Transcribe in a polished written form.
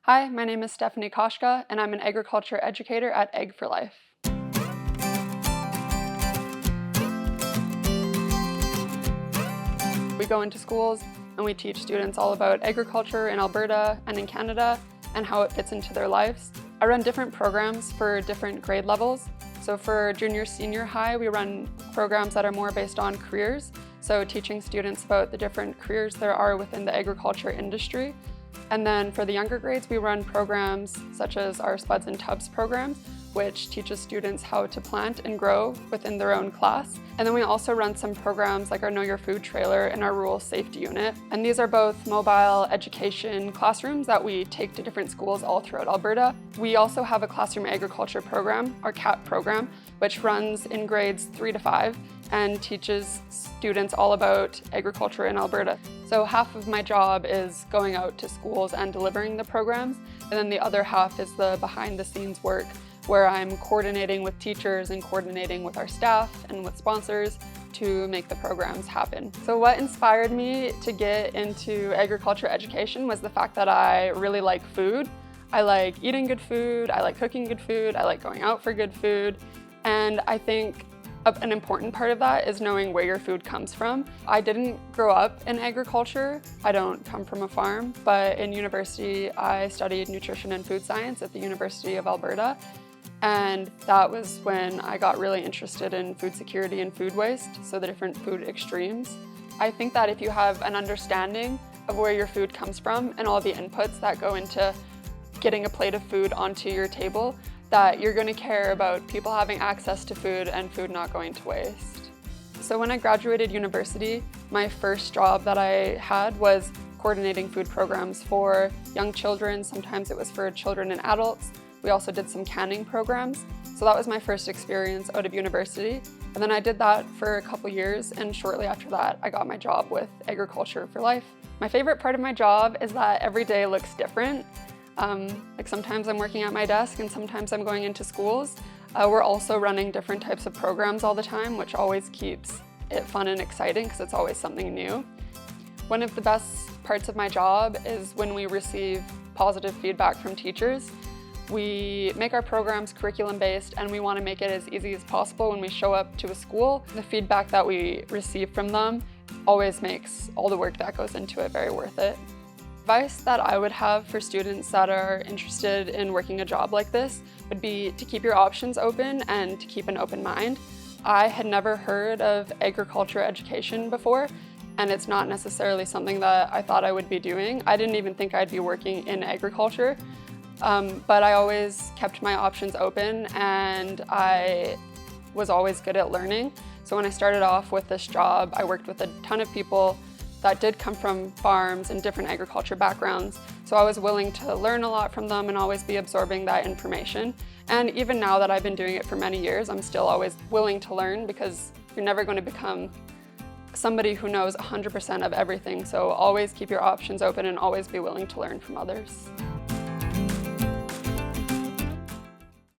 Hi, my name is Stephanie Koshka, and I'm an agriculture educator at Egg for Life. We go into schools and we teach students all about agriculture in Alberta and in Canada and how it fits into their lives. I run different programs for different grade levels. So for junior, senior high, we run programs that are more based on careers. So teaching students about the different careers there are within the agriculture industry. And then for the younger grades, we run programs such as our Spuds and Tubs programs, which teaches students how to plant and grow within their own class. And then we also run some programs like our Know Your Food trailer and our Rural Safety Unit. And these are both mobile education classrooms that we take to different schools all throughout Alberta. We also have a classroom agriculture program, our CAP program, which runs in grades 3 to 5 and teaches students all about agriculture in Alberta. So half of my job is going out to schools and delivering the programs, and then the other half is the behind the scenes work where I'm coordinating with teachers and coordinating with our staff and with sponsors to make the programs happen. So what inspired me to get into agriculture education was the fact that I really like food. I like eating good food, I like cooking good food, I like going out for good food, and I think an important part of that is knowing where your food comes from. I didn't grow up in agriculture. I don't come from a farm, but in university I studied nutrition and food science at the University of Alberta. And that was when I got really interested in food security and food waste, so the different food extremes. I think that if you have an understanding of where your food comes from and all the inputs that go into getting a plate of food onto your table, that you're going to care about people having access to food and food not going to waste. So when I graduated university, my first job that I had was coordinating food programs for young children. Sometimes it was for children and adults. We also did some canning programs. So that was my first experience out of university. And then I did that for a couple years, and shortly after that, I got my job with Agriculture for Life. My favorite part of my job is that every day looks different. Like sometimes I'm working at my desk and sometimes I'm going into schools. We're also running different types of programs all the time, which always keeps it fun and exciting because it's always something new. One of the best parts of my job is when we receive positive feedback from teachers. We make our programs curriculum-based and we want to make it as easy as possible when we show up to a school. The feedback that we receive from them always makes all the work that goes into it very worth it. Advice that I would have for students that are interested in working a job like this would be to keep your options open and to keep an open mind. I had never heard of agriculture education before, and it's not necessarily something that I thought I would be doing. I didn't even think I'd be working in agriculture, but I always kept my options open and I was always good at learning. So when I started off with this job, I worked with a ton of people that did come from farms and different agriculture backgrounds. So I was willing to learn a lot from them and always be absorbing that information. And even now that I've been doing it for many years, I'm still always willing to learn because you're never going to become somebody who knows 100% of everything. So always keep your options open and always be willing to learn from others.